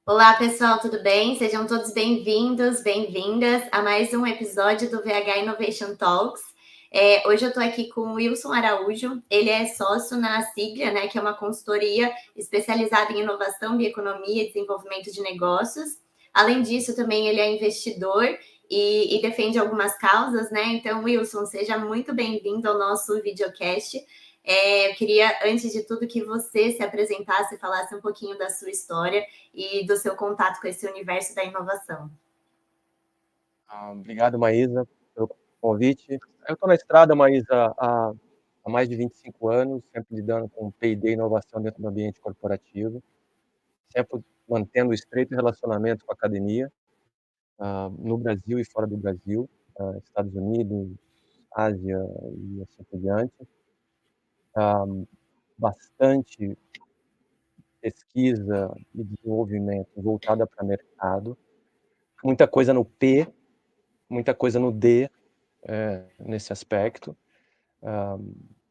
Olá, pessoal, tudo bem? Sejam todos bem-vindos, bem-vindas a mais um episódio do VH Innovation Talks. Hoje eu estou aqui com o Wilson Araújo, ele é sócio na Siglia, né, que é uma consultoria especializada em inovação, bioeconomia e desenvolvimento de negócios. Além disso, também ele é investidor e defende algumas causas, né? Então, Wilson, seja muito bem-vindo ao nosso videocast. Eu queria, antes de tudo, que você se apresentasse, falasse um pouquinho da sua história e do seu contato com esse universo da inovação. Obrigado, Maísa, pelo convite. Eu estou na estrada, Maísa, há mais de 25 anos, sempre lidando com P&D e inovação dentro do ambiente corporativo, sempre mantendo um estreito relacionamento com a academia, no Brasil e fora do Brasil, Estados Unidos, Ásia e assim por diante. Bastante pesquisa e desenvolvimento voltada para mercado, muita coisa no P, muita coisa no D, nesse aspecto.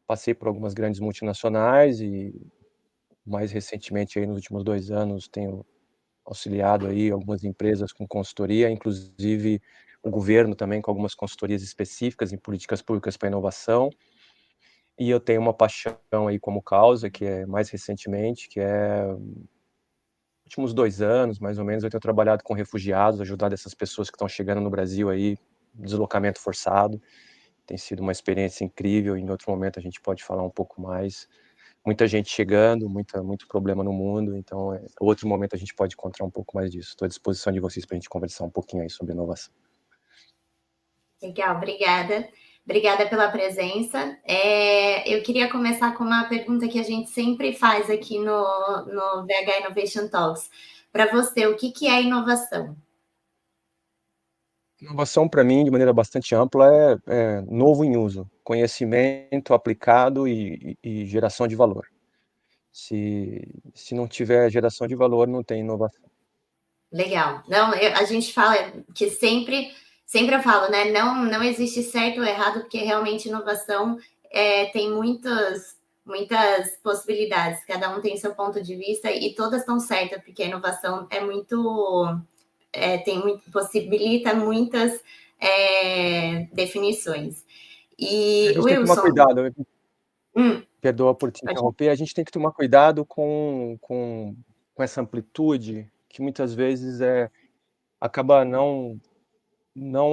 Passei por algumas grandes multinacionais e, mais recentemente, aí, nos últimos 2 anos, tenho auxiliado aí algumas empresas com consultoria, inclusive o governo também com algumas consultorias específicas em políticas públicas para inovação. E eu tenho uma paixão aí como causa, que é mais recentemente, que é últimos 2 anos, mais ou menos, eu tenho trabalhado com refugiados, ajudado essas pessoas que estão chegando no Brasil aí, deslocamento forçado. Tem sido uma experiência incrível, e em outro momento a gente pode falar um pouco mais. Muita gente chegando, muito problema no mundo, então, outro momento a gente pode encontrar um pouco mais disso. Estou à disposição de vocês para a gente conversar um pouquinho aí sobre inovação. Legal, obrigada. Obrigada pela presença. Eu queria começar com uma pergunta que a gente sempre faz aqui no VH Innovation Talks. Para você, o que é inovação? Inovação, para mim, de maneira bastante ampla, é novo em uso, conhecimento aplicado e geração de valor. Se não tiver geração de valor, não tem inovação. Legal. Não, a gente fala que sempre eu falo, né? Não existe certo ou errado, porque realmente inovação tem muitas possibilidades. Cada um tem seu ponto de vista e todas estão certas, porque a inovação possibilita muitas definições. A E gente tem que tomar Wilson, cuidado, perdoa por te pode. interromper, a gente tem que tomar cuidado com essa amplitude, que muitas vezes acaba não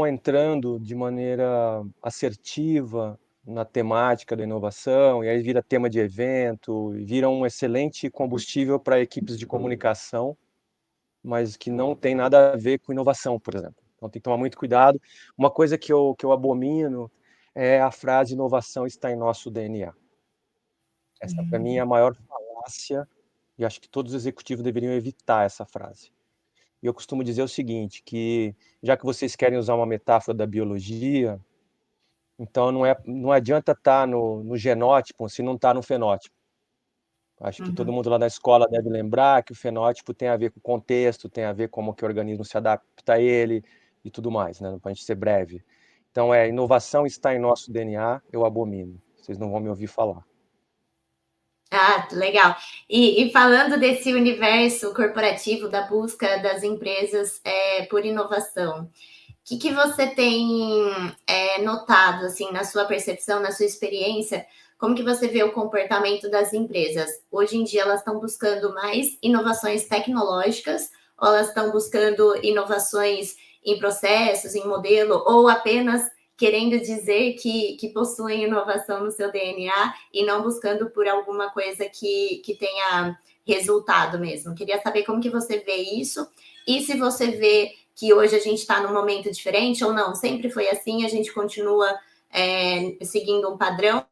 entrando de maneira assertiva na temática da inovação, e aí vira tema de evento, e vira um excelente combustível para equipes de comunicação, mas que não tem nada a ver com inovação, por exemplo. Então tem que tomar muito cuidado. Uma coisa que eu abomino é a frase "inovação está em nosso DNA". Essa, para mim, é a maior falácia, e acho que todos os executivos deveriam evitar essa frase. E eu costumo dizer o seguinte, que já que vocês querem usar uma metáfora da biologia, então não adianta estar no genótipo se não está no fenótipo. Acho que todo mundo lá na escola deve lembrar que o fenótipo tem a ver com o contexto, tem a ver como que o organismo se adapta a ele e tudo mais, né? Para a gente ser breve. Então, inovação está em nosso DNA, eu abomino. Vocês não vão me ouvir falar. Ah, legal. E falando desse universo corporativo da busca das empresas por inovação, o que você tem notado, assim, na sua percepção, na sua experiência, como que você vê o comportamento das empresas? Hoje em dia elas estão buscando mais inovações tecnológicas ou elas estão buscando inovações em processos, em modelo, ou apenas querendo dizer que possuem inovação no seu DNA e não buscando por alguma coisa que tenha resultado mesmo? Queria saber como que você vê isso e se você vê que hoje a gente está num momento diferente ou não, sempre foi assim, a gente continua seguindo um padrão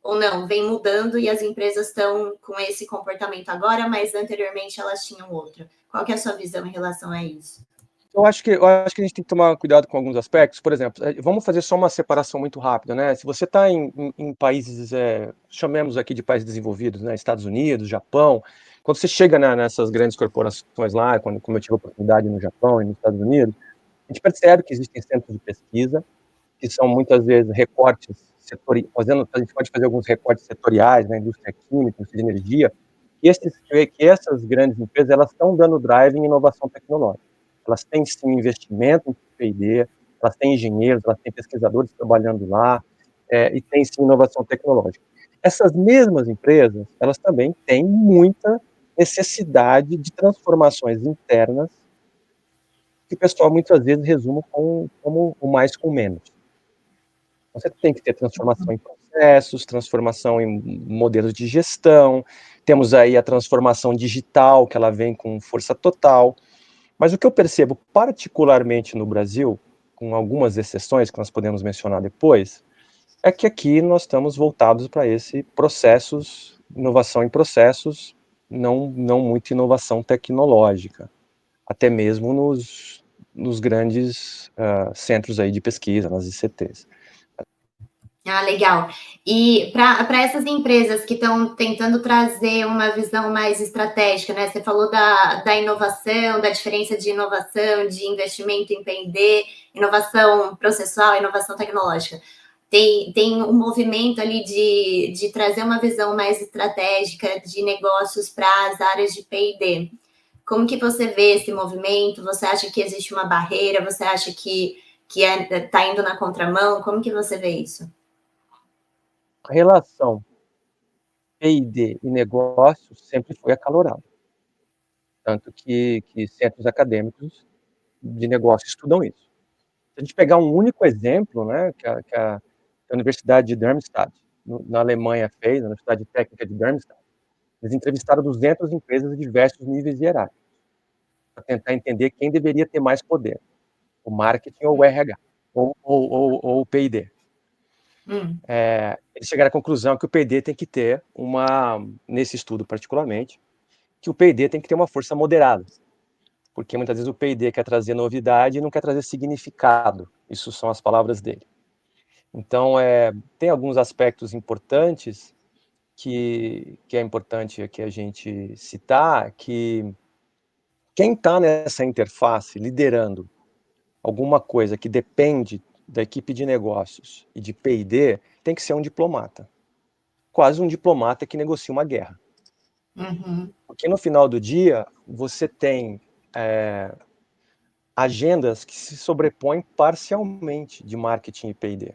ou não, vem mudando e as empresas estão com esse comportamento agora, mas anteriormente elas tinham outro. Qual que é a sua visão em relação a isso? Eu acho que a gente tem que tomar cuidado com alguns aspectos. Por exemplo, vamos fazer só uma separação muito rápida, né? Se você está em países, chamemos aqui de países desenvolvidos, né? Estados Unidos, Japão, quando você chega nessas grandes corporações lá, como eu tive a oportunidade no Japão e nos Estados Unidos, a gente percebe que existem centros de pesquisa, que são muitas vezes recortes setoriais, a gente pode fazer alguns recortes setoriais na indústria química, indústria de energia, que essas grandes empresas, elas estão dando drive em inovação tecnológica. Elas têm sim investimento em P&D, elas têm engenheiros, elas têm pesquisadores trabalhando lá, e tem sim inovação tecnológica. Essas mesmas empresas, elas também têm muita necessidade de transformações internas, que o pessoal muitas vezes resume como o mais com menos. Você tem que ter transformação em processos, transformação em modelos de gestão, temos aí a transformação digital, que ela vem com força total, mas o que eu percebo particularmente no Brasil, com algumas exceções que nós podemos mencionar depois, é que aqui nós estamos voltados para esse processos, inovação em processos, não muito inovação tecnológica, até mesmo nos grandes centros aí de pesquisa, nas ICTs. Ah, legal. E para essas empresas que estão tentando trazer uma visão mais estratégica, né? Você falou da inovação, da diferença de inovação, de investimento em P&D, inovação processual, inovação tecnológica. Tem um movimento ali de trazer uma visão mais estratégica de negócios para as áreas de P&D. Como que você vê esse movimento? Você acha que existe uma barreira? Você acha que está indo na contramão? Como que você vê isso? A relação P&D e negócios sempre foi acalorada, tanto que centros acadêmicos de negócios estudam isso. Se a gente pegar um único exemplo, né, que a Universidade de Darmstadt, na Alemanha, fez, a Universidade Técnica de Darmstadt, eles entrevistaram 200 empresas de diversos níveis hierárquicos, para tentar entender quem deveria ter mais poder, o marketing ou o RH, ou o P&D. Eles chegaram à conclusão que o P&D tem que ter nesse estudo particularmente, que o P&D tem que ter uma força moderada, porque muitas vezes o P&D quer trazer novidade e não quer trazer significado. Isso são as palavras dele. Então, tem alguns aspectos importantes que é importante aqui a gente citar, que quem está nessa interface liderando alguma coisa que depende da equipe de negócios e de P&D tem que ser um diplomata. Quase um diplomata que negocia uma guerra. Porque no final do dia, você tem agendas que se sobrepõem parcialmente de marketing e P&D.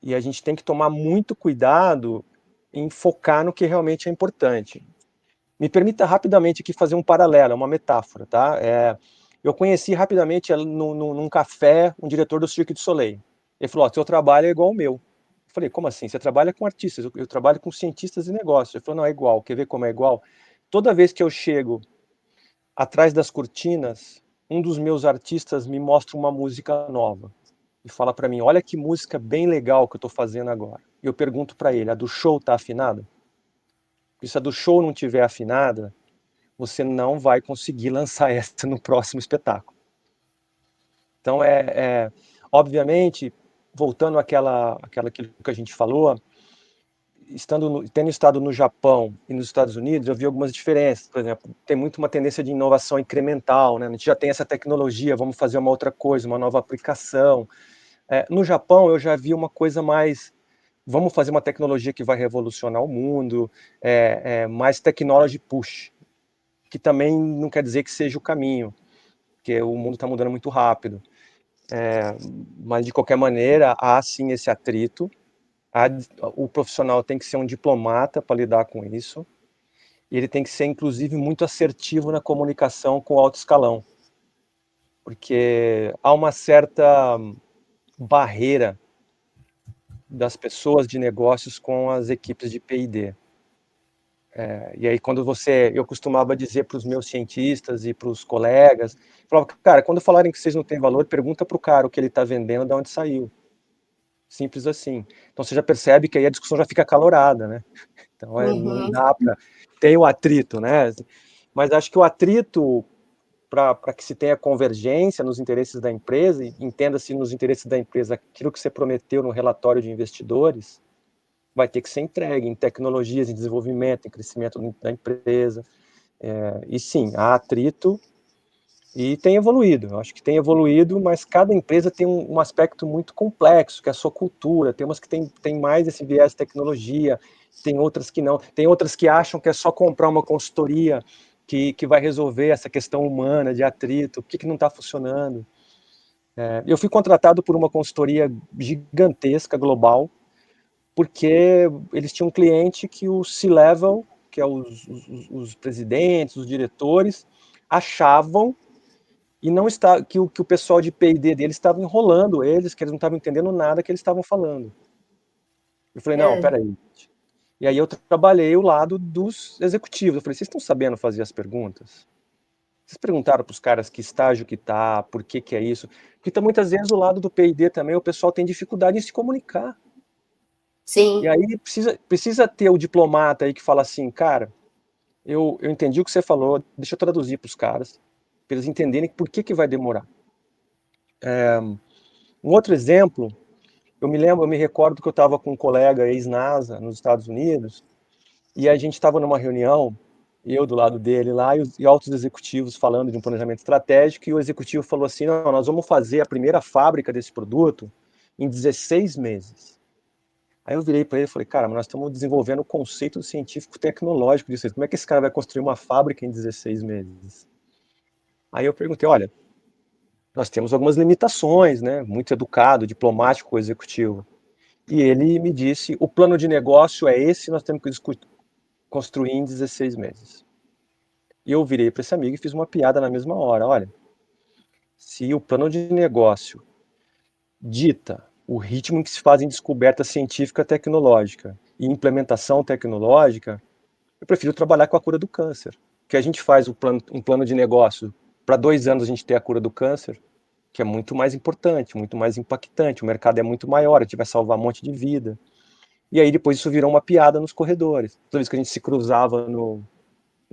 E a gente tem que tomar muito cuidado em focar no que realmente é importante. Me permita rapidamente aqui fazer um paralelo, uma metáfora, tá? Eu conheci rapidamente num café um diretor do Cirque du Soleil. Ele falou: seu trabalho é igual ao meu. Eu falei: como assim? Você trabalha com artistas, eu trabalho com cientistas e negócios. Ele falou: não, é igual. Quer ver como é igual? Toda vez que eu chego atrás das cortinas, um dos meus artistas me mostra uma música nova e fala para mim: olha que música bem legal que eu estou fazendo agora. E eu pergunto para ele: a do show está afinada? Porque se a do show não tiver afinada, você não vai conseguir lançar essa no próximo espetáculo. Então, obviamente, voltando aquilo que a gente falou, tendo estado no Japão e nos Estados Unidos, eu vi algumas diferenças. Por exemplo, tem muito uma tendência de inovação incremental, né? A gente já tem essa tecnologia, vamos fazer uma outra coisa, uma nova aplicação. No Japão, eu já vi uma coisa mais, vamos fazer uma tecnologia que vai revolucionar o mundo, mais technology push, que também não quer dizer que seja o caminho, porque o mundo está mudando muito rápido. Mas, de qualquer maneira, há sim esse atrito. O profissional tem que ser um diplomata para lidar com isso, e ele tem que ser, inclusive, muito assertivo na comunicação com o alto escalão, porque há uma certa barreira das pessoas de negócios com as equipes de P&D. E aí, eu costumava dizer para os meus cientistas e para os colegas, falava: cara, quando falarem que vocês não têm valor, pergunta para o cara o que ele está vendendo, de onde saiu. Simples assim. Então você já percebe que aí a discussão já fica acalorada, né? Então não dá para... Tem o atrito, né? Mas acho que o atrito, para que se tenha convergência nos interesses da empresa, e entenda-se nos interesses da empresa aquilo que você prometeu no relatório de investidores, vai ter que ser entregue em tecnologias, em desenvolvimento, em crescimento da empresa. E sim, há atrito, E tem evoluído, eu acho que tem evoluído, mas cada empresa tem um aspecto muito complexo, que é a sua cultura. Tem umas que tem mais esse viés de tecnologia, tem outras que não. Tem outras que acham que é só comprar uma consultoria que vai resolver essa questão humana de atrito, o que não está funcionando. Eu fui contratado por uma consultoria gigantesca, global, porque eles tinham um cliente que o C-Level, que é os presidentes, os diretores, achavam e não está que o pessoal de P&D deles estava enrolando eles, que eles não estavam entendendo nada que eles estavam falando. Eu falei, não, É. peraí. E aí eu trabalhei o lado dos executivos. Eu falei, vocês estão sabendo fazer as perguntas? Vocês perguntaram para os caras que estágio que tá, por que que é isso? Porque tá, muitas vezes o lado do P&D também, o pessoal tem dificuldade em se comunicar. E Sim, aí precisa ter o diplomata aí que fala assim, cara, eu entendi o que você falou, deixa eu traduzir para os caras, para eles entenderem por que vai demorar. Um outro exemplo, eu me recordo que eu estava com um colega ex-NASA nos Estados Unidos, e a gente estava numa reunião, eu do lado dele lá, e altos executivos falando de um planejamento estratégico, e o executivo falou assim, não, nós vamos fazer a primeira fábrica desse produto em 16 meses. Aí eu virei para ele e falei, cara, mas nós estamos desenvolvendo o conceito científico-tecnológico disso. Como é que esse cara vai construir uma fábrica em 16 meses? Aí eu perguntei, olha, nós temos algumas limitações, né? Muito educado, diplomático, executivo. E ele me disse, o plano de negócio é esse, nós temos que construir em 16 meses. E eu virei para esse amigo e fiz uma piada na mesma hora. Olha, se o plano de negócio dita o ritmo em que se fazem descoberta científica tecnológica e implementação tecnológica, eu prefiro trabalhar com a cura do câncer. Que a gente faz um plano de negócio para 2 anos a gente ter a cura do câncer, que é muito mais importante, muito mais impactante, o mercado é muito maior, a gente vai salvar um monte de vida. E aí depois isso virou uma piada nos corredores. Toda vez que a gente se cruzava no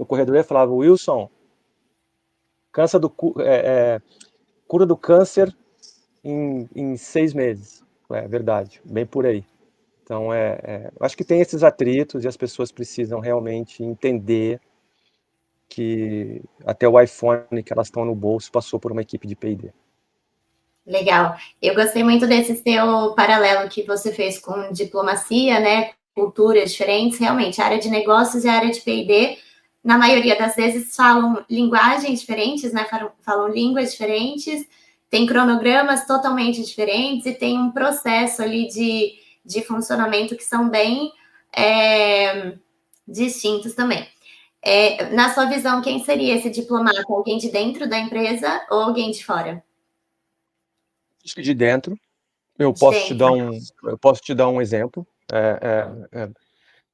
corredor, eu falava, Wilson, câncer cura do câncer em 6 meses. É verdade, bem por aí. Então, acho que tem esses atritos e as pessoas precisam realmente entender que até o iPhone que elas estão no bolso passou por uma equipe de P&D. legal. Eu gostei muito desse seu paralelo que você fez com diplomacia, né? Culturas diferentes. Realmente, a área de negócios e a área de P&D, na maioria das vezes, falam linguagens diferentes, né? Falam línguas diferentes, tem cronogramas totalmente diferentes e tem um processo ali de funcionamento que são bem distintos também. Na sua visão, quem seria esse diplomata? Alguém de dentro da empresa ou alguém de fora? Acho que de dentro, eu De posso te dar dentro. um exemplo.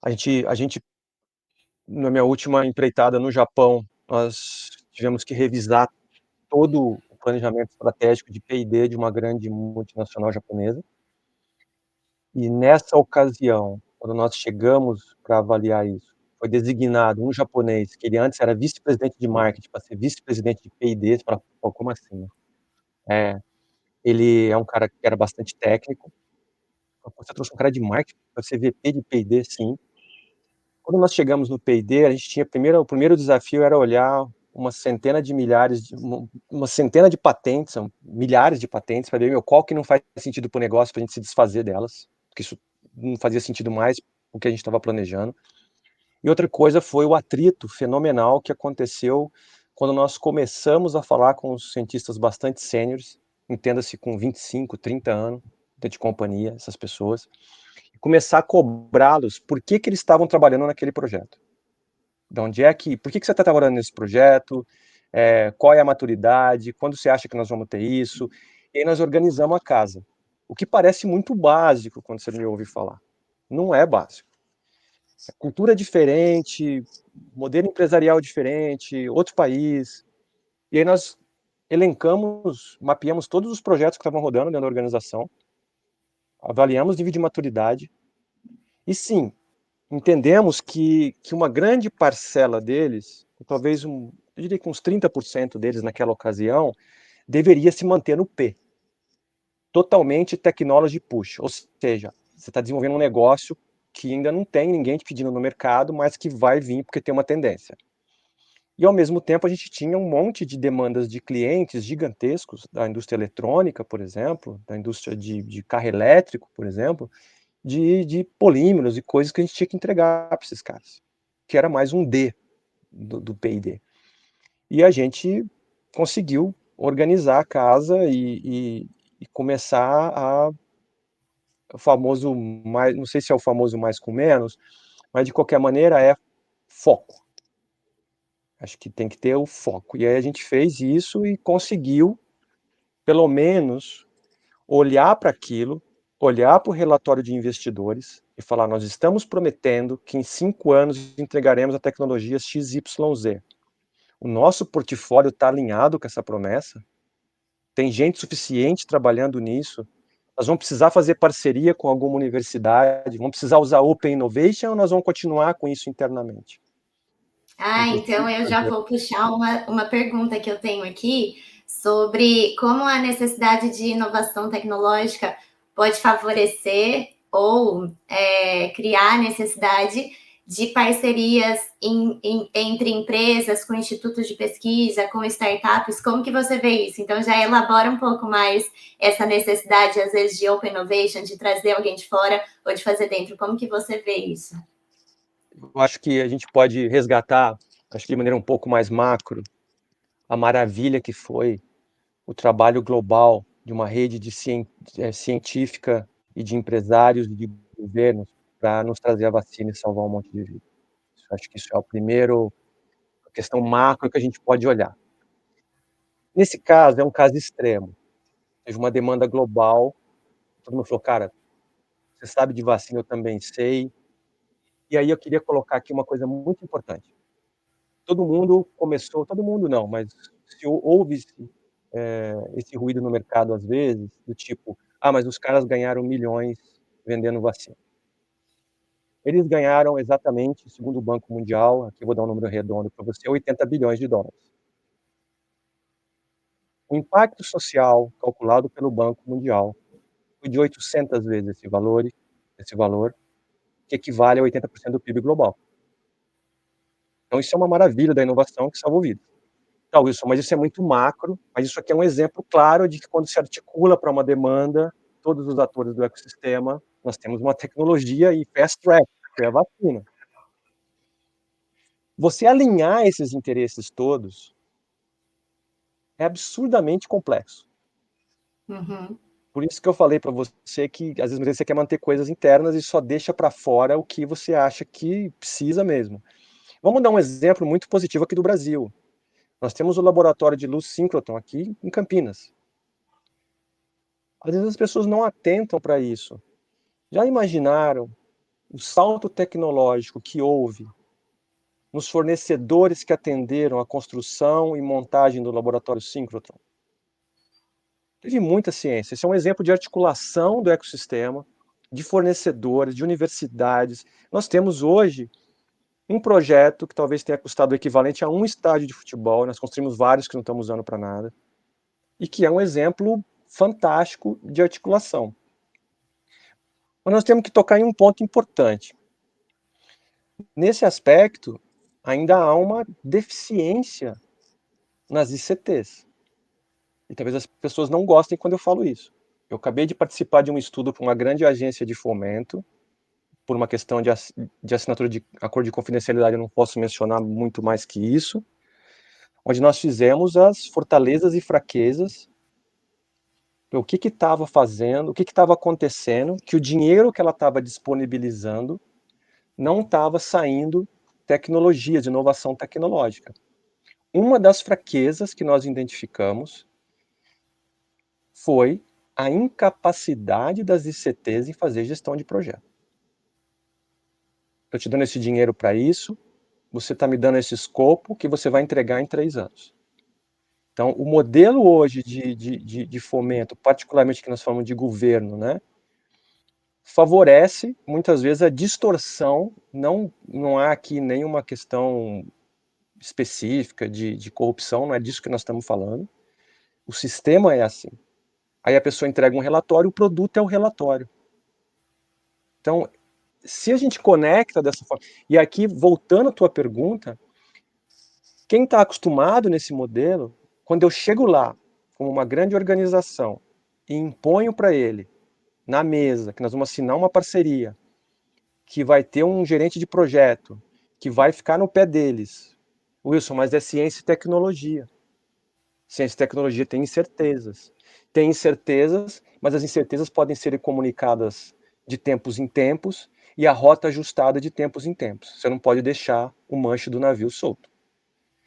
A gente, na minha última empreitada no Japão, nós tivemos que revisar todo o planejamento estratégico de P&D de uma grande multinacional japonesa. E nessa ocasião, quando nós chegamos para avaliar isso, foi designado um japonês, que ele antes era vice-presidente de marketing, para ser vice-presidente de P&D. Você fala, pô, como assim? É, ele é um cara que era bastante técnico. Você trouxe um cara de marketing para ser VP de P&D? Sim. Quando nós chegamos no P&D, a gente tinha o primeiro desafio era olhar uma centena de patentes, são milhares de patentes, para ver qual que não faz sentido para o negócio, para a gente se desfazer delas, porque isso não fazia sentido mais o que a gente estava planejando. E outra coisa foi o atrito fenomenal que aconteceu quando nós começamos a falar com os cientistas bastante sêniores, entenda-se com 25, 30 anos de companhia, essas pessoas, e começar a cobrá-los por que eles estavam trabalhando naquele projeto. De onde por que você está trabalhando nesse projeto? Qual é a maturidade? Quando você acha que nós vamos ter isso? E aí nós organizamos a casa. O que parece muito básico quando você me ouve falar. Não é básico. Cultura diferente, modelo empresarial diferente, outro país. E aí nós mapeamos todos os projetos que estavam rodando dentro da organização, avaliamos nível de maturidade, e sim, entendemos que uma grande parcela deles, talvez eu diria que uns 30% deles naquela ocasião, deveria se manter no P, totalmente technology push, ou seja, você está desenvolvendo um negócio que ainda não tem ninguém te pedindo no mercado, mas que vai vir porque tem uma tendência. E, ao mesmo tempo, a gente tinha um monte de demandas de clientes gigantescos, da indústria eletrônica, por exemplo, da indústria de carro elétrico, por exemplo, de polímeros e coisas que a gente tinha que entregar para esses caras, que era mais um D do P&D. E a gente conseguiu organizar a casa e começar o famoso mais, não sei se é o famoso mais com menos, mas de qualquer maneira é foco. Acho que tem que ter o foco. E aí a gente fez isso e conseguiu, pelo menos, olhar para aquilo, olhar para o relatório de investidores e falar: nós estamos prometendo que em 5 anos entregaremos a tecnologia XYZ. O nosso portfólio está alinhado com essa promessa? Tem gente suficiente trabalhando nisso? Nós vamos precisar fazer parceria com alguma universidade? Vamos precisar usar Open Innovation ou nós vamos continuar com isso internamente? Não Então precisa eu já fazer. vou puxar uma pergunta que eu tenho aqui sobre como a necessidade de inovação tecnológica pode favorecer ou criar necessidade de parcerias entre empresas, com institutos de pesquisa, com startups. Como que você vê isso? Então já elabora um pouco mais essa necessidade, às vezes, de open innovation, de trazer alguém de fora ou de fazer dentro. Como que você vê isso? Eu acho que a gente pode resgatar, acho que de maneira um pouco mais macro, a maravilha que foi o trabalho global de uma rede científica e de empresários e de governos para nos trazer a vacina e salvar um monte de vidas. Acho que isso é o primeiro, a questão macro que a gente pode olhar. Nesse caso, é um caso extremo. Teve uma demanda global, todo mundo falou: cara, você sabe de vacina, eu também sei. E aí eu queria colocar aqui uma coisa muito importante. Todo mundo começou, todo mundo não, mas se houve esse ruído no mercado às vezes, do tipo: ah, mas os caras ganharam milhões vendendo vacina. Eles ganharam exatamente, segundo o Banco Mundial, aqui eu vou dar um número redondo para você, 80 bilhões de dólares. O impacto social calculado pelo Banco Mundial foi de 800 vezes esse valor, que equivale a 80% do PIB global. Então isso é uma maravilha da inovação que salvou vidas. Então, Wilson, mas isso é muito macro, mas isso aqui é um exemplo claro de que quando se articula para uma demanda, todos os atores do ecossistema, nós temos uma tecnologia e fast track, que é a vacina. Você alinhar esses interesses todos é absurdamente complexo. Uhum. Por isso que eu falei para você que às vezes você quer manter coisas internas e só deixa para fora o que você acha que precisa mesmo. Vamos dar um exemplo muito positivo aqui do Brasil. Nós temos o laboratório de luz síncrotron aqui em Campinas. Às vezes as pessoas não atentam para isso. Já imaginaram o salto tecnológico que houve nos fornecedores que atenderam a construção e montagem do laboratório síncrotron? Teve muita ciência. Esse é um exemplo de articulação do ecossistema, de fornecedores, de universidades. Nós temos hoje um projeto que talvez tenha custado o equivalente a um estádio de futebol. Nós construímos vários que não estamos usando para nada. E que é um exemplo fantástico de articulação. Mas nós temos que tocar em um ponto importante. Nesse aspecto, ainda há uma deficiência nas ICTs. E talvez as pessoas não gostem quando eu falo isso. Eu acabei de participar de um estudo para uma grande agência de fomento, por uma questão de assinatura de acordo de confidencialidade, eu não posso mencionar muito mais que isso, onde nós fizemos as fortalezas e fraquezas, o que estava fazendo, o que estava acontecendo, que o dinheiro que ela estava disponibilizando não estava saindo tecnologias, de inovação tecnológica. Uma das fraquezas que nós identificamos foi a incapacidade das ICTs em fazer gestão de projeto. Estou te dando esse dinheiro para isso, você está me dando esse escopo que você vai entregar em 3 anos. Então, o modelo hoje de fomento, particularmente que nós falamos de governo, né, favorece muitas vezes a distorção, não há aqui nenhuma questão específica de corrupção, não é disso que nós estamos falando. O sistema é assim. Aí a pessoa entrega um relatório, o produto é o relatório. Então, se a gente conecta dessa forma, e aqui, voltando à tua pergunta, quem está acostumado nesse modelo, quando eu chego lá, como uma grande organização, e imponho para ele, na mesa, que nós vamos assinar uma parceria, que vai ter um gerente de projeto, que vai ficar no pé deles. Wilson, mas é ciência e tecnologia. Ciência e tecnologia tem incertezas. Tem incertezas, mas as incertezas podem ser comunicadas de tempos em tempos e a rota ajustada de tempos em tempos. Você não pode deixar o manche do navio solto.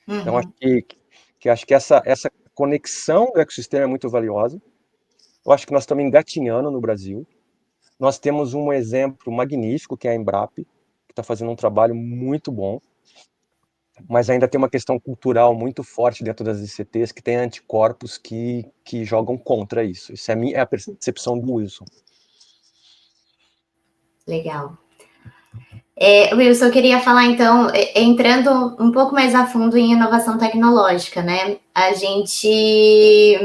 Então, Uhum. acho que essa conexão do ecossistema é muito valiosa. Eu acho que nós estamos engatinhando no Brasil. Nós temos um exemplo magnífico, que é a Embrapa, que está fazendo um trabalho muito bom, mas ainda tem uma questão cultural muito forte dentro das ICTs, que tem anticorpos que jogam contra isso. Isso é a percepção do Wilson. Legal. Wilson, eu queria falar então, entrando um pouco mais a fundo em inovação tecnológica, né? A gente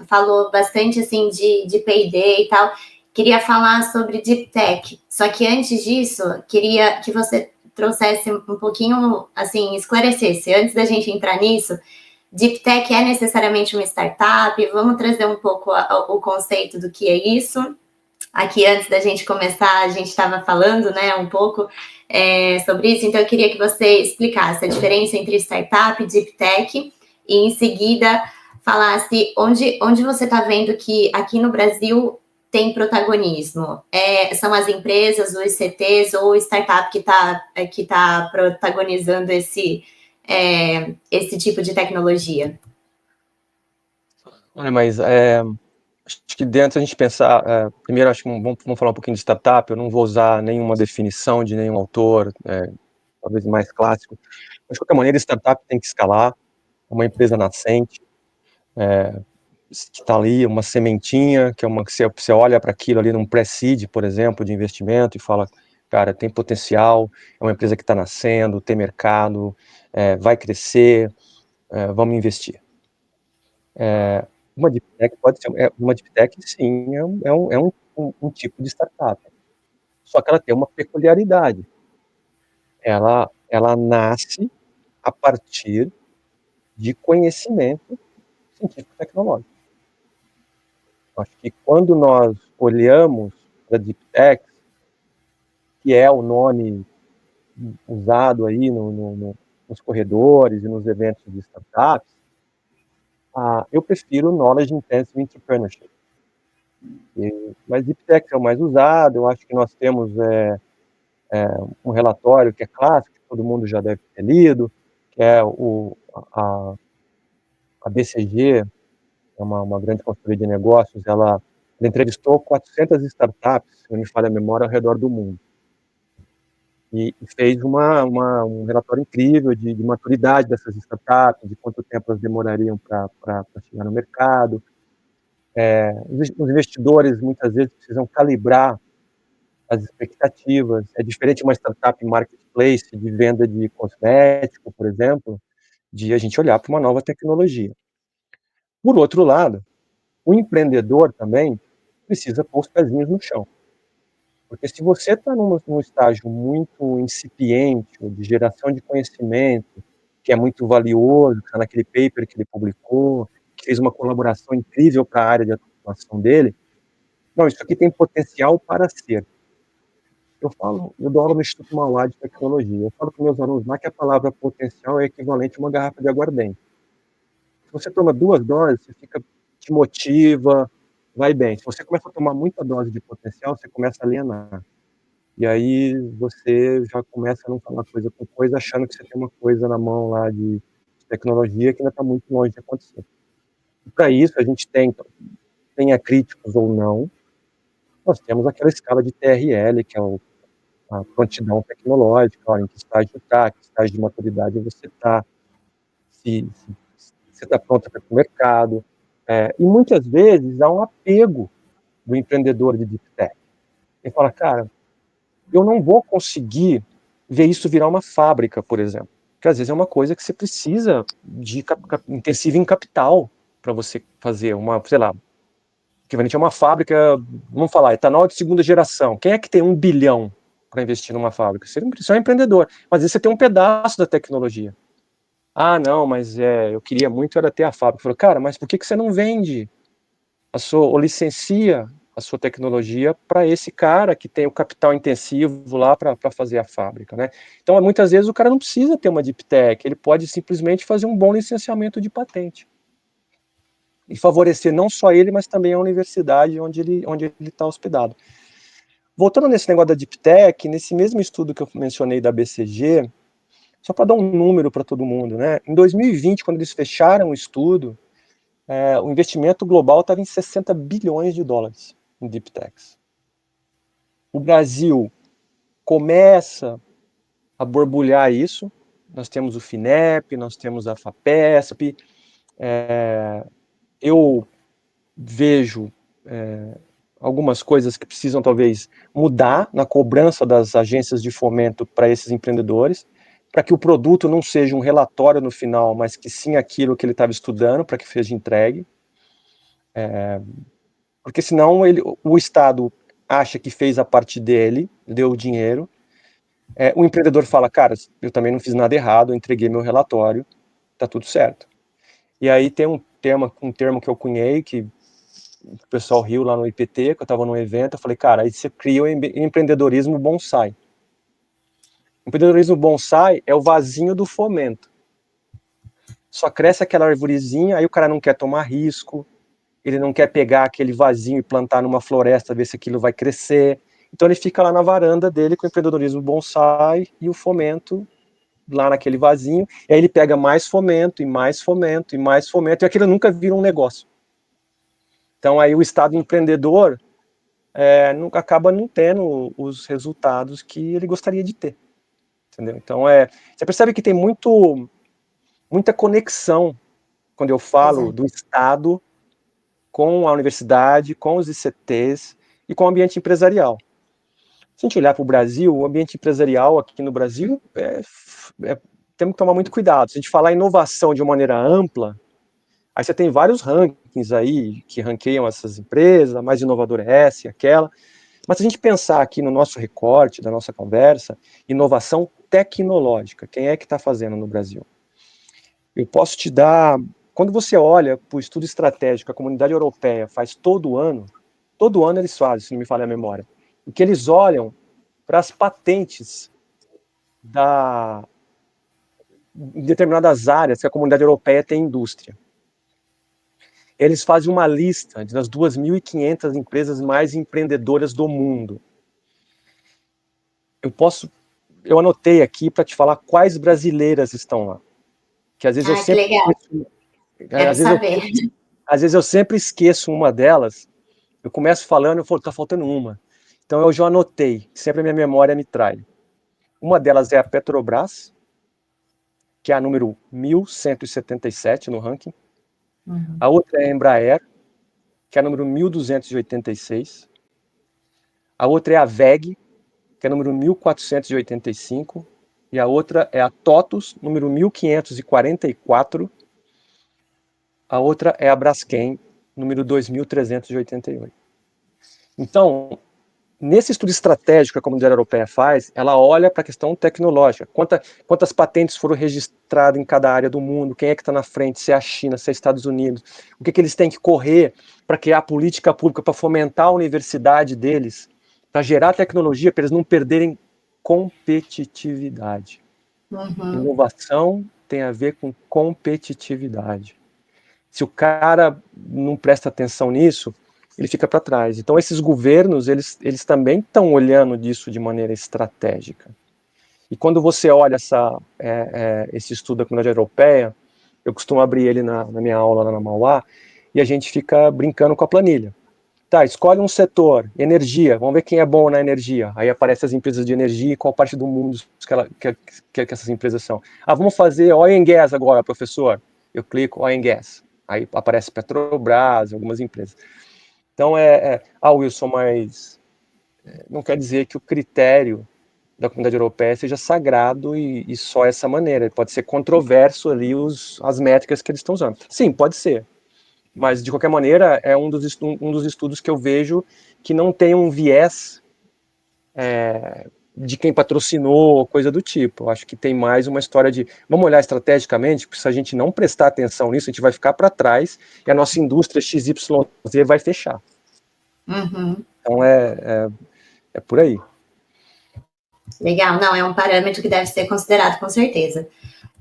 falou bastante assim de P&D e tal. Queria falar sobre Deep Tech. Só que antes disso, queria que você trouxesse um pouquinho, assim, esclarecesse, antes da gente entrar nisso, Deep Tech é necessariamente uma startup? Vamos trazer um pouco o conceito do que é isso. Aqui, antes da gente começar, a gente estava falando, né, um pouco sobre isso, então eu queria que você explicasse a diferença entre startup e Deep Tech e, em seguida, falasse onde você está vendo que aqui no Brasil tem protagonismo. São as empresas, os ICTs ou startup que tá protagonizando esse tipo de tecnologia? Olha, mas acho que dentro a gente pensar, primeiro acho que vamos falar um pouquinho de startup, eu não vou usar nenhuma definição de nenhum autor, talvez mais clássico, mas de qualquer maneira startup tem que escalar, é uma empresa nascente, que está ali, uma sementinha, que você olha para aquilo ali num pré-seed, por exemplo, de investimento e fala, cara, tem potencial, é uma empresa que está nascendo, tem mercado, vai crescer, vamos investir. Uma deep tech pode ser, uma deep tech sim, um tipo de startup, só que ela tem uma peculiaridade, ela nasce a partir de conhecimento científico tecnológico. Acho que quando nós olhamos para Deep Tech, que é o nome usado aí nos corredores e nos eventos de startups, eu prefiro Knowledge Intensive Entrepreneurship. Mas Deep Tech é o mais usado, eu acho que nós temos um relatório que é clássico, que todo mundo já deve ter lido, que é a BCG, é uma grande consultoria de negócios, ela entrevistou 400 startups, se não me falha a memória, ao redor do mundo. E fez um relatório incrível de maturidade dessas startups, de quanto tempo elas demorariam para chegar no mercado. Os investidores, muitas vezes, precisam calibrar as expectativas. É diferente de uma startup marketplace de venda de cosmético, por exemplo, de a gente olhar para uma nova tecnologia. Por outro lado, o empreendedor também precisa pôr os pezinhos no chão. Porque se você está num estágio muito incipiente, de geração de conhecimento, que é muito valioso, que está naquele paper que ele publicou, que fez uma colaboração incrível para a área de atuação dele, não, isso aqui tem potencial para ser. Eu dou aula no Instituto Mauá de Tecnologia, eu falo para meus alunos lá que a palavra potencial é equivalente a uma garrafa de aguardente. Se você toma 2 doses, você te motiva, vai bem. Se você começa a tomar muita dose de potencial, você começa a alienar. E aí você já começa a não falar coisa com coisa, achando que você tem uma coisa na mão lá de tecnologia que ainda está muito longe de acontecer. E para isso a gente tenha críticos ou não, nós temos aquela escala de TRL, que é a prontidão tecnológica, ó, em que estágio está, que estágio de maturidade você está, se você está pronto para o mercado. E muitas vezes há um apego do empreendedor de Deep Tech. Ele fala, cara, eu não vou conseguir ver isso virar uma fábrica, por exemplo. Porque às vezes é uma coisa que você precisa de intensivo em capital para você fazer sei lá, equivalente a uma fábrica, vamos falar, etanol de segunda geração. Quem é que tem 1 bilhão para investir numa fábrica? Você é um empreendedor, mas às vezes você tem um pedaço da tecnologia. Ah, não, mas eu queria muito era ter a fábrica. Falou, cara, mas por que você não vende ou licencia a sua tecnologia para esse cara que tem o capital intensivo lá para fazer a fábrica, né? Então, muitas vezes o cara não precisa ter uma deep tech, ele pode simplesmente fazer um bom licenciamento de patente e favorecer não só ele, mas também a universidade onde ele está hospedado. Voltando nesse negócio da deep tech, nesse mesmo estudo que eu mencionei da BCG, só para dar um número para todo mundo, né? Em 2020, quando eles fecharam o estudo, o investimento global estava em 60 bilhões de dólares em deep techs. O Brasil começa a borbulhar isso. Nós temos o FINEP, nós temos a FAPESP. Eu vejo algumas coisas que precisam talvez mudar na cobrança das agências de fomento para esses empreendedores, para que o produto não seja um relatório no final, mas que sim aquilo que ele estava estudando, para que seja entregue. Porque senão o Estado acha que fez a parte dele, deu o dinheiro. O empreendedor fala, cara, eu também não fiz nada errado, eu entreguei meu relatório, tá tudo certo. E aí tem um termo que eu cunhei, que o pessoal riu lá no IPT, que eu estava num evento, eu falei, cara, aí você cria o empreendedorismo bonsai. O empreendedorismo bonsai é o vasinho do fomento. Só cresce aquela arvorezinha, aí o cara não quer tomar risco, ele não quer pegar aquele vasinho e plantar numa floresta, ver se aquilo vai crescer. Então ele fica lá na varanda dele com o empreendedorismo bonsai e o fomento lá naquele vasinho, e aí ele pega mais fomento, e mais fomento, e mais fomento, e aquilo nunca vira um negócio. Então aí o Estado empreendedor nunca acaba não tendo os resultados que ele gostaria de ter. Entendeu? Então você percebe que tem muita conexão quando eu falo do Estado com a universidade, com os ICTs e com o ambiente empresarial. Se a gente olhar para o Brasil, o ambiente empresarial aqui no Brasil temos que tomar muito cuidado. Se a gente falar inovação de uma maneira ampla, aí você tem vários rankings aí que ranqueiam essas empresas, a mais inovadora é essa e aquela. Mas se a gente pensar aqui no nosso recorte da nossa conversa, inovação tecnológica, quem é que está fazendo no Brasil? Eu posso te dar, quando você olha para o estudo estratégico, a comunidade europeia faz todo ano eles fazem, se não me falha a memória, o que eles olham para as patentes em determinadas áreas que a comunidade europeia tem indústria. Eles fazem uma lista das 2.500 empresas mais empreendedoras do mundo. Eu anotei aqui para te falar quais brasileiras estão lá. Que às vezes eu que sempre legal. Quero saber. Às vezes eu sempre esqueço uma delas. Eu começo falando e eu falo, tá faltando uma. Então eu já anotei, sempre a minha memória me trai. Uma delas é a Petrobras, que é a número 1177 no ranking. A outra é a Embraer, que é a número 1286. A outra é a WEG, que é a número 1485. E a outra é a TOTUS, número 1544. A outra é a Braskem, número 2388. Então, nesse estudo estratégico que a comunidade europeia faz, ela olha para a questão tecnológica. Quantas patentes foram registradas em cada área do mundo, quem é que está na frente, se é a China, se é Estados Unidos, o que eles têm que correr para criar política pública, para fomentar a universidade deles, para gerar tecnologia, para eles não perderem competitividade. Inovação tem a ver com competitividade. Se o cara não presta atenção nisso, ele fica para trás. Então, esses governos, eles também estão olhando disso de maneira estratégica. E quando você olha esse estudo da comunidade europeia, eu costumo abrir ele na minha aula lá na Mauá, e a gente fica brincando com a planilha. Tá, escolhe um setor, energia, vamos ver quem é bom na energia. Aí aparecem as empresas de energia e qual parte do mundo que essas empresas são. Ah, vamos fazer oil and gas agora, professor. Eu clico oil and gas. Aí aparece Petrobras, algumas empresas. Então Wilson, mas não quer dizer que o critério da comunidade europeia seja sagrado e só essa maneira. Pode ser controverso ali as métricas que eles estão usando. Sim, pode ser. Mas, de qualquer maneira, é um dos estudos que eu vejo que não tem um viés de quem patrocinou, coisa do tipo. Eu acho que tem mais uma história de, vamos olhar estrategicamente, porque se a gente não prestar atenção nisso, a gente vai ficar para trás e a nossa indústria XYZ vai fechar. Uhum. Então é por aí. Legal, não, é um parâmetro que deve ser considerado com certeza.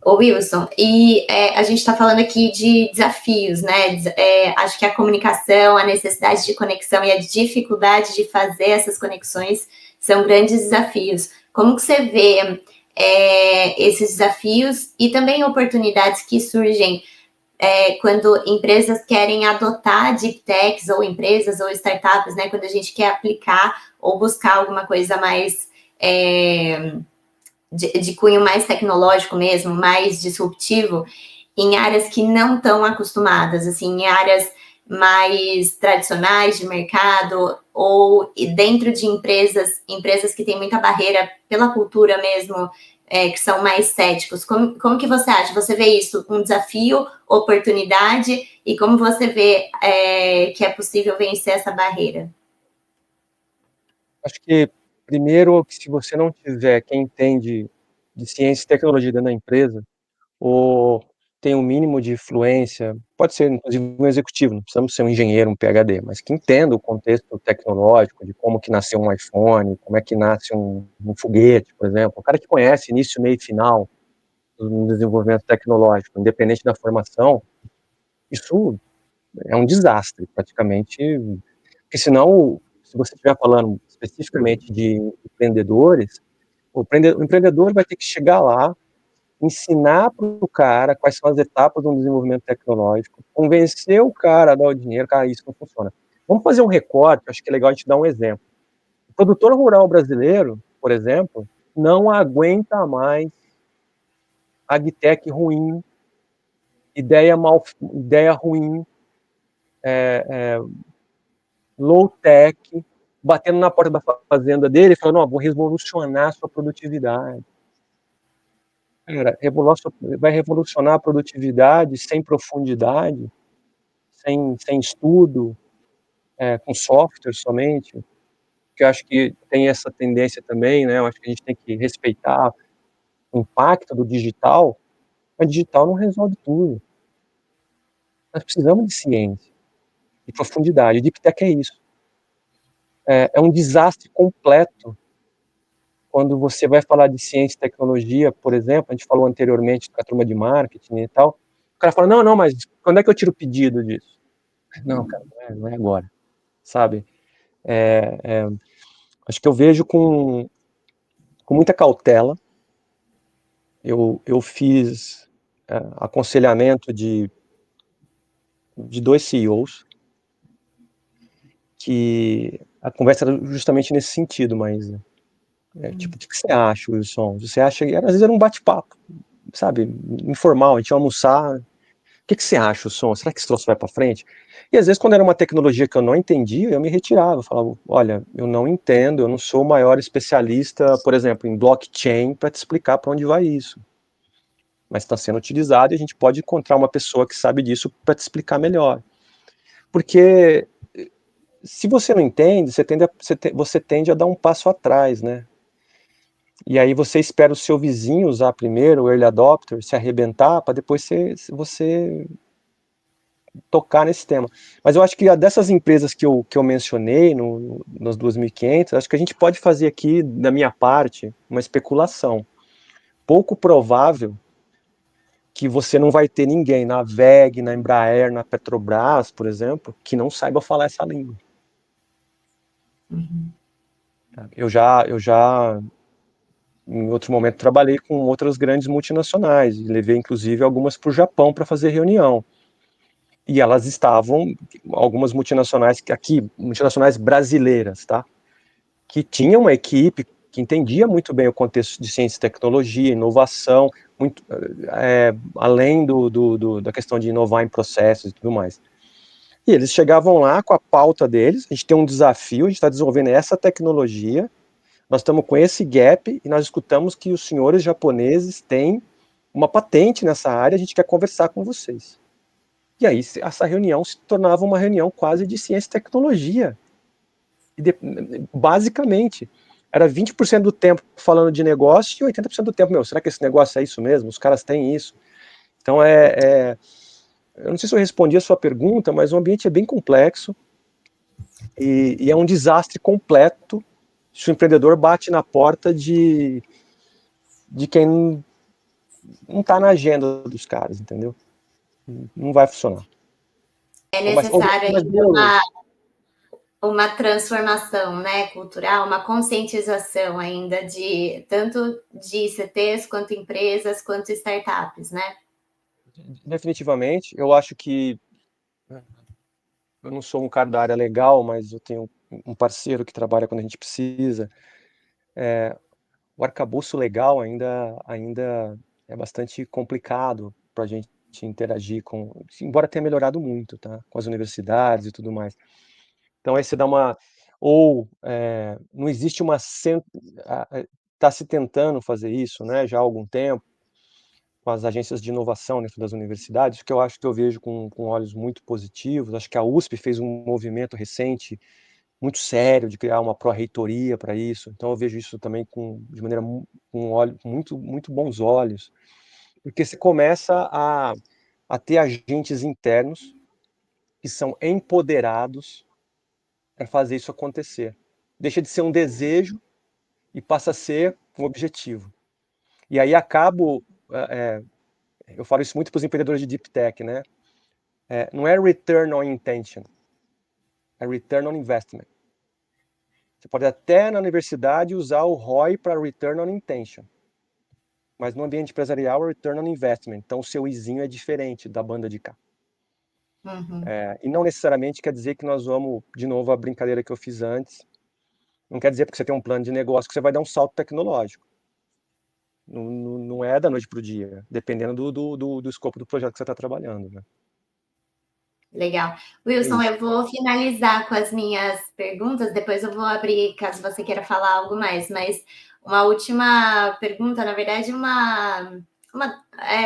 Ô Wilson, e a gente está falando aqui de desafios, né? Acho que a comunicação, a necessidade de conexão e a dificuldade de fazer essas conexões são grandes desafios. Como que você vê esses desafios e também oportunidades que surgem quando empresas querem adotar deep techs ou empresas ou startups, né? Quando a gente quer aplicar ou buscar alguma coisa mais de cunho mais tecnológico mesmo, mais disruptivo, em áreas que não estão acostumadas, assim, em áreas mais tradicionais de mercado ou dentro de empresas que têm muita barreira pela cultura mesmo, que são mais céticos. Como que você acha? Você vê isso um desafio, oportunidade, e como você vê que é possível vencer essa barreira? Acho que, primeiro, se você não tiver quem entende de ciência e tecnologia dentro da empresa, ou tem um mínimo de influência, pode ser inclusive um executivo, não precisamos ser um engenheiro, um PhD, mas que entenda o contexto tecnológico, de como que nasceu um iPhone, como é que nasce um foguete, por exemplo, o cara que conhece início, meio e final do desenvolvimento tecnológico, independente da formação, isso é um desastre, praticamente, porque senão, se você estiver falando especificamente de empreendedores, o empreendedor vai ter que chegar lá, ensinar para o cara quais são as etapas do desenvolvimento tecnológico, convencer o cara a dar o dinheiro, cara, isso não funciona. Vamos fazer um recorte, acho que é legal a gente dar um exemplo. O produtor rural brasileiro, por exemplo, não aguenta mais agtech ruim, ideia ruim, low-tech, batendo na porta da fazenda dele e falando, vou revolucionar a sua produtividade. Cara, vai revolucionar a produtividade sem profundidade, sem estudo, com software somente, que eu acho que tem essa tendência também, né? Eu acho que a gente tem que respeitar o impacto do digital, mas digital não resolve tudo. Nós precisamos de ciência, de profundidade. Deep Tech é isso. É um desastre completo quando você vai falar de ciência e tecnologia, por exemplo, a gente falou anteriormente com a turma de marketing e tal, o cara fala, não, mas quando é que eu tiro o pedido disso? Não, cara, não é agora, sabe? Acho que eu vejo com muita cautela. Eu fiz aconselhamento de dois CEOs, que a conversa era justamente nesse sentido, mas tipo, o que você acha, Wilson? Você acha que às vezes era um bate-papo, sabe, informal, a gente ia almoçar, o que você acha, Wilson? Será que esse troço vai para frente? E às vezes quando era uma tecnologia que eu não entendia, eu me retirava, eu falava, olha, eu não entendo, eu não sou o maior especialista, por exemplo, em blockchain para te explicar para onde vai isso. Mas está sendo utilizado e a gente pode encontrar uma pessoa que sabe disso para te explicar melhor. Porque se você não entende, você tende a dar um passo atrás, né? E aí você espera o seu vizinho usar primeiro, o early adopter, se arrebentar, para depois você tocar nesse tema. Mas eu acho que dessas empresas que eu mencionei nos 2.500, acho que a gente pode fazer aqui, da minha parte, uma especulação. Pouco provável que você não vai ter ninguém na WEG, na Embraer, na Petrobras, por exemplo, que não saiba falar essa língua. Uhum. Eu já em outro momento, trabalhei com outras grandes multinacionais, e levei inclusive algumas para o Japão para fazer reunião. E elas estavam, algumas multinacionais aqui, multinacionais brasileiras, tá? Que tinham uma equipe que entendia muito bem o contexto de ciência e tecnologia, inovação, muito, além da questão de inovar em processos e tudo mais. E eles chegavam lá com a pauta deles, a gente tem um desafio, a gente está desenvolvendo essa tecnologia, nós estamos com esse gap e nós escutamos que os senhores japoneses têm uma patente nessa área, a gente quer conversar com vocês. E aí essa reunião se tornava uma reunião quase de ciência e tecnologia. Basicamente. era 20% do tempo falando de negócio e 80% do tempo, será que esse negócio é isso mesmo? Os caras têm isso? Então, eu não sei se eu respondi a sua pergunta, mas o ambiente é bem complexo e é um desastre completo se o empreendedor bate na porta de quem não está na agenda dos caras, entendeu? Não vai funcionar. É Ou vai necessário ser mais ainda doloroso. uma transformação, né, cultural, uma conscientização ainda de tanto de ICTs quanto empresas quanto startups, né? Definitivamente, eu acho que eu não sou um cara da área legal, mas eu tenho um parceiro que trabalha quando a gente precisa. O arcabouço legal ainda é bastante complicado para a gente interagir com, embora tenha melhorado muito, tá? Com as universidades e tudo mais. Então aí você dá uma, ou não existe uma, está se tentando fazer isso, né? Já há algum tempo com as agências de inovação dentro das universidades, que eu acho que eu vejo com olhos muito positivos. Acho que a USP fez um movimento recente muito sério de criar uma pró-reitoria para isso. Então eu vejo isso também de maneira com muito bons olhos, porque você começa a ter agentes internos que são empoderados para fazer isso acontecer. Deixa de ser um desejo e passa a ser um objetivo. E aí eu falo isso muito para os empreendedores de deep tech, né? Não é return on intention, é return on investment. Você pode até na universidade usar o ROI para return on intention, mas no ambiente empresarial é return on investment. Então o seu izinho é diferente da banda de cá. Uhum. E não necessariamente quer dizer que nós vamos, de novo, a brincadeira que eu fiz antes, não quer dizer porque você tem um plano de negócio que você vai dar um salto tecnológico. Não é da noite para o dia, dependendo do escopo do projeto que você está trabalhando, né? Legal. É Wilson, isso. eu vou finalizar com as minhas perguntas, depois eu vou abrir caso você queira falar algo mais, mas uma última pergunta, na verdade, uma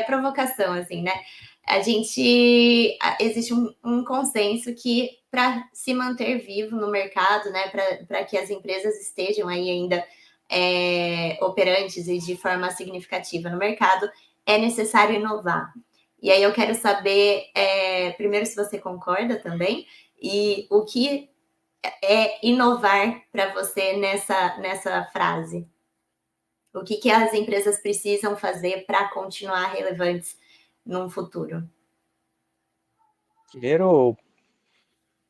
provocação, assim, né? Existe um consenso que para se manter vivo no mercado, né, para que as empresas estejam aí ainda operantes e de forma significativa no mercado, é necessário inovar. E aí eu quero saber, primeiro, se você concorda também, e o que é inovar para você nessa frase. O que as empresas precisam fazer para continuar relevantes num futuro? Primeiro,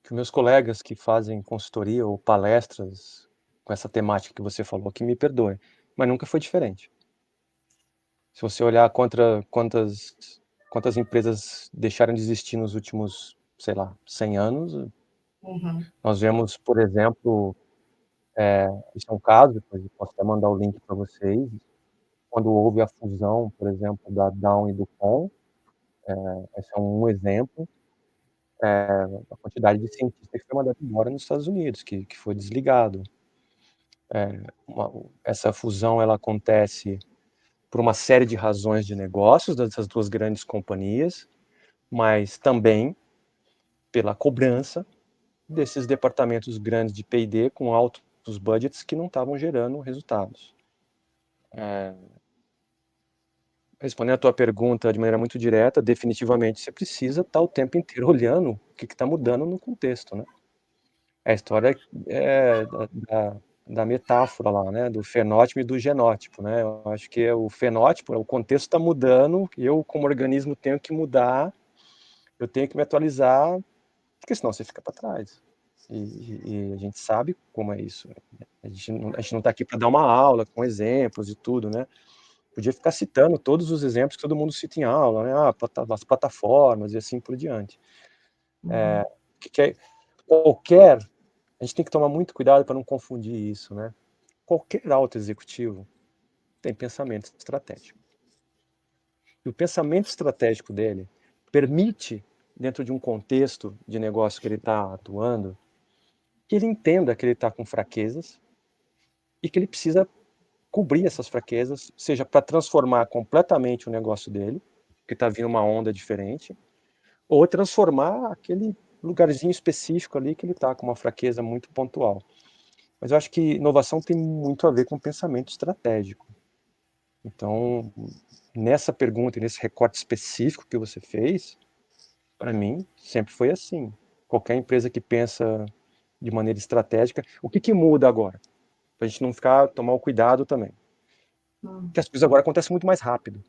que meus colegas que fazem consultoria ou palestras com essa temática que você falou, que me perdoem, mas nunca foi diferente. Se você olhar quantas empresas deixaram de existir nos últimos, sei lá, 100 anos, Uhum. nós vemos, por exemplo, isso é um caso, depois eu posso até mandar o link para vocês, quando houve a fusão, por exemplo, da Dow e do Com, esse é um exemplo, a quantidade de cientistas que foi mandado embora nos Estados Unidos, que foi desligado. Essa fusão ela acontece por uma série de razões de negócios dessas duas grandes companhias, mas também pela cobrança desses departamentos grandes de P&D com altos budgets que não estavam gerando resultados. Respondendo a tua pergunta de maneira muito direta, definitivamente você precisa estar o tempo inteiro olhando o que está mudando no contexto, né? É a história da metáfora lá, né? Do fenótipo e do genótipo, né? Eu acho que o fenótipo, o contexto está mudando, eu como organismo tenho que mudar, eu tenho que me atualizar, porque senão você fica para trás. E a gente sabe como é isso. A gente não está aqui para dar uma aula com exemplos e tudo, né? Podia ficar citando todos os exemplos que todo mundo cita em aula, né? As plataformas e assim por diante. Uhum. Qualquer, a gente tem que tomar muito cuidado para não confundir isso, né? Qualquer alto executivo tem pensamento estratégico. E o pensamento estratégico dele permite, dentro de um contexto de negócio que ele está atuando, que ele entenda que ele está com fraquezas e que ele precisa cobrir essas fraquezas, seja para transformar completamente o negócio dele, que está vindo uma onda diferente, ou transformar aquele lugarzinho específico ali que ele está com uma fraqueza muito pontual. Mas eu acho que inovação tem muito a ver com pensamento estratégico. Então, nessa pergunta, nesse recorte específico que você fez, para mim, sempre foi assim. Qualquer empresa que pensa de maneira estratégica, o que muda agora? Para a gente não tomar o cuidado também. Que as coisas agora acontecem muito mais rápido.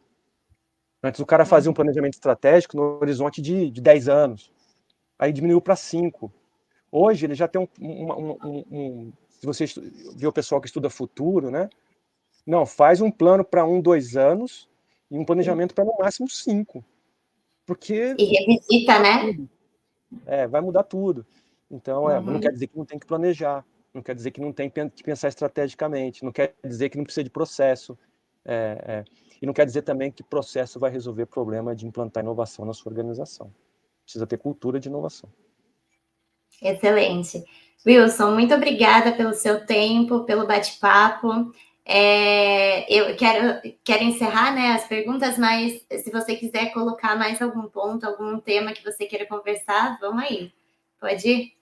Antes o cara fazia um planejamento estratégico no horizonte de 10 anos, aí diminuiu para 5. Hoje ele já tem se você vê o pessoal que estuda futuro, né? Não, faz um plano para 1, 2 anos e um planejamento para no máximo 5. Porque E revisita, né? tudo. Vai mudar tudo. Então, não quer dizer que não tem que planejar, não quer dizer que não tem que pensar estrategicamente, não quer dizer que não precisa de processo, e não quer dizer também que processo vai resolver problema de implantar inovação na sua organização. Precisa ter cultura de inovação. Excelente. Wilson, muito obrigada pelo seu tempo, pelo bate-papo. Eu quero encerrar, né, as perguntas, mas se você quiser colocar mais algum ponto, algum tema que você queira conversar, vamos aí. Pode ir?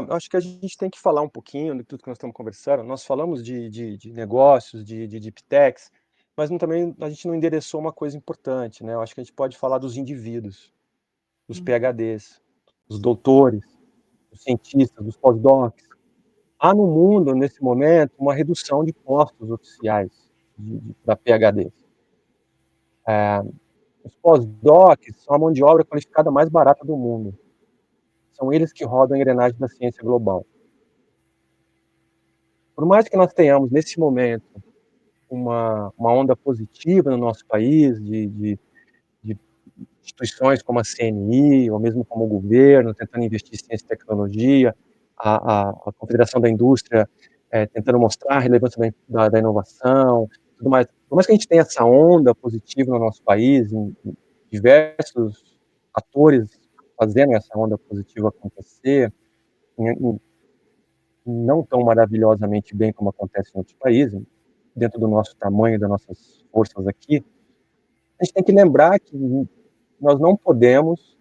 Acho que a gente tem que falar um pouquinho de tudo que nós estamos conversando. Nós falamos de negócios, de deep techs, mas também a gente não endereçou uma coisa importante, né? Eu acho que a gente pode falar dos indivíduos, dos PhDs, dos doutores, dos cientistas, dos pós-docs. Há no mundo, nesse momento, uma redução de postos oficiais para PhDs. Os pós-docs são a mão de obra qualificada mais barata do mundo. São eles que rodam a engrenagem da ciência global. Por mais que nós tenhamos, nesse momento, uma onda positiva no nosso país, de instituições como a CNI, ou mesmo como o governo, tentando investir em ciência e tecnologia, a Confederação da Indústria tentando mostrar a relevância da inovação, tudo mais. Por mais que a gente tenha essa onda positiva no nosso país, em diversos atores fazendo essa onda positiva acontecer, não tão maravilhosamente bem como acontece em outros países, dentro do nosso tamanho, das nossas forças aqui, a gente tem que lembrar que nós não podemos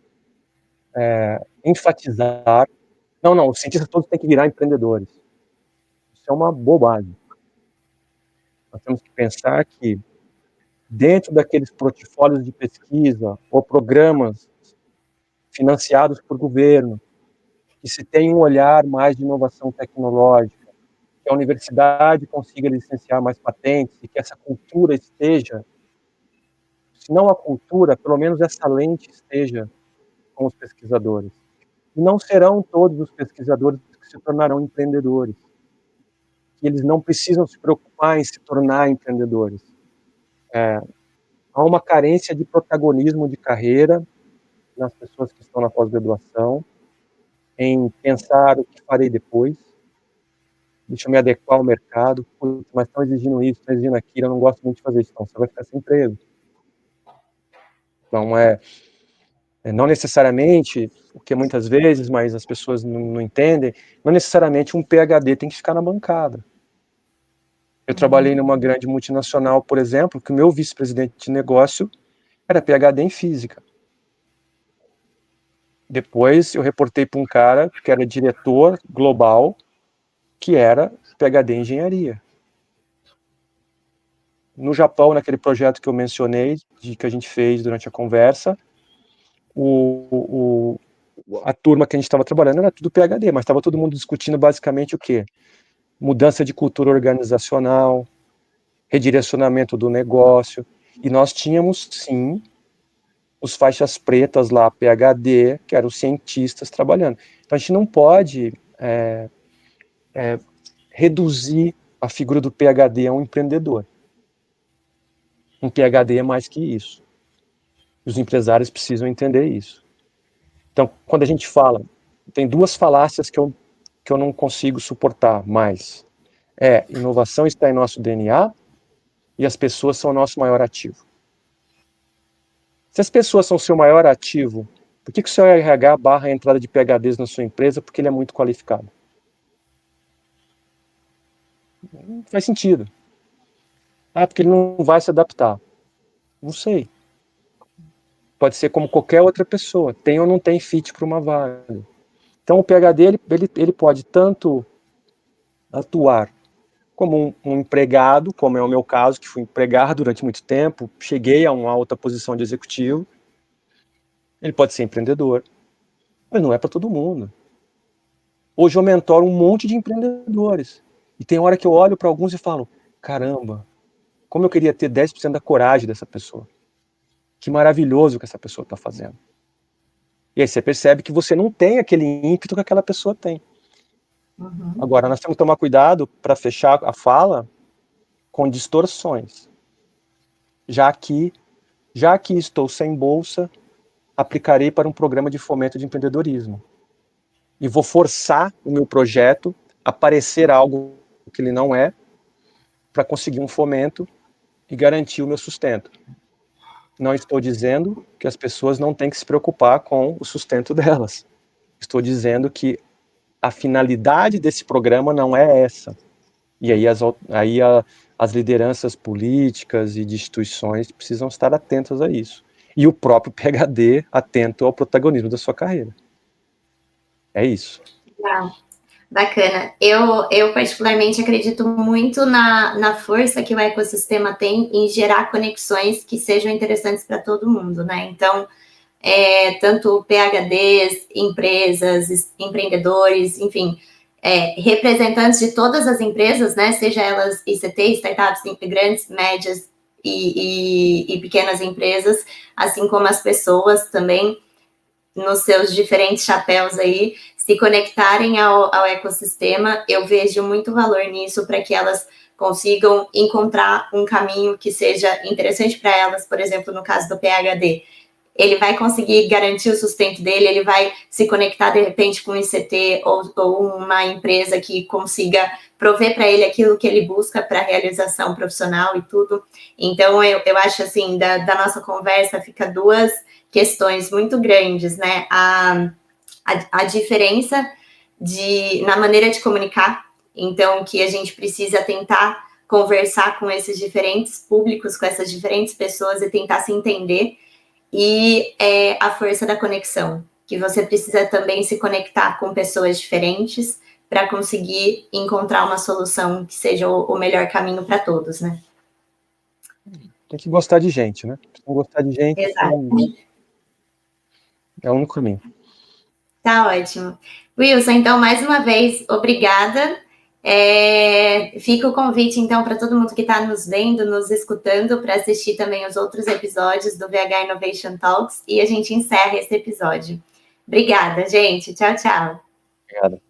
enfatizar, não, os cientistas todos têm que virar empreendedores. Isso é uma bobagem. Nós temos que pensar que dentro daqueles portfólios de pesquisa ou programas financiados por governo, que se tem um olhar mais de inovação tecnológica, que a universidade consiga licenciar mais patentes e que essa cultura esteja, se não a cultura, pelo menos essa lente esteja com os pesquisadores. E não serão todos os pesquisadores que se tornarão empreendedores. Que eles não precisam se preocupar em se tornar empreendedores. Há uma carência de protagonismo de carreira nas pessoas que estão na pós-graduação, em pensar o que farei depois, deixa eu me adequar ao mercado, mas estão exigindo isso, estão exigindo aquilo, eu não gosto muito de fazer isso, então você vai ficar sem emprego. Então, não necessariamente, o que muitas vezes, mas as pessoas não entendem, não necessariamente um PhD tem que ficar na bancada. Eu trabalhei numa grande multinacional, por exemplo, que o meu vice-presidente de negócio era PhD em física. Depois eu reportei para um cara que era diretor global, que era PhD em engenharia. No Japão, naquele projeto que eu mencionei, que a gente fez durante a conversa, a turma que a gente estava trabalhando era tudo PhD, mas estava todo mundo discutindo basicamente o quê? Mudança de cultura organizacional, redirecionamento do negócio, e nós tínhamos, sim, os faixas pretas lá, PhD, que eram os cientistas trabalhando. Então a gente não pode reduzir a figura do PhD a um empreendedor. Um PhD é mais que isso. Os empresários precisam entender isso. Então, quando a gente fala, tem duas falácias que eu não consigo suportar mais. Inovação está em nosso DNA e as pessoas são o nosso maior ativo. Se as pessoas são o seu maior ativo, por que o seu RH barra a entrada de PhDs na sua empresa? Porque ele é muito qualificado. Não faz sentido. Porque ele não vai se adaptar. Não sei. Pode ser como qualquer outra pessoa. Tem ou não tem fit para uma vaga. Então o PhD ele pode tanto atuar como um empregado, como é o meu caso, que fui empregado durante muito tempo, cheguei a uma alta posição de executivo. Ele pode ser empreendedor, mas não é para todo mundo. Hoje eu mentoro um monte de empreendedores. E tem hora que eu olho para alguns e falo, caramba, como eu queria ter 10% da coragem dessa pessoa. Que maravilhoso que essa pessoa está fazendo. E aí você percebe que você não tem aquele ímpeto que aquela pessoa tem. Uhum. Agora, nós temos que tomar cuidado para fechar a fala com distorções. Já que estou sem bolsa, aplicarei para um programa de fomento de empreendedorismo. E vou forçar o meu projeto a parecer algo que ele não é, para conseguir um fomento e garantir o meu sustento. Não estou dizendo que as pessoas não têm que se preocupar com o sustento delas. Estou dizendo que a finalidade desse programa não é essa. E aí as lideranças políticas e de instituições precisam estar atentas a isso. E o próprio PhD atento ao protagonismo da sua carreira. É isso. Legal. Bacana. Eu particularmente acredito muito na força que o ecossistema tem em gerar conexões que sejam interessantes para todo mundo, né? Então, tanto PhDs, empresas, empreendedores, enfim, representantes de todas as empresas, né? Seja elas ICT, startups, grandes, médias e pequenas empresas, assim como as pessoas também nos seus diferentes chapéus aí, se conectarem ao ecossistema, eu vejo muito valor nisso para que elas consigam encontrar um caminho que seja interessante para elas, por exemplo, no caso do PhD. Ele vai conseguir garantir o sustento dele, ele vai se conectar de repente com um ICT ou uma empresa que consiga prover para ele aquilo que ele busca para a realização profissional e tudo. Então, eu acho assim, da nossa conversa fica duas questões muito grandes, né? A diferença na maneira de comunicar, então, que a gente precisa tentar conversar com esses diferentes públicos, com essas diferentes pessoas e tentar se entender, e a força da conexão, que você precisa também se conectar com pessoas diferentes para conseguir encontrar uma solução que seja o melhor caminho para todos, né? Tem que gostar de gente, né? Se não gostar de gente, Exato. é o único caminho. Tá ótimo. Wilson, então, mais uma vez, obrigada. Fica o convite, então, para todo mundo que está nos vendo, nos escutando, para assistir também os outros episódios do VH Innovation Talks, e a gente encerra esse episódio. Obrigada, gente. Tchau, tchau. Obrigado.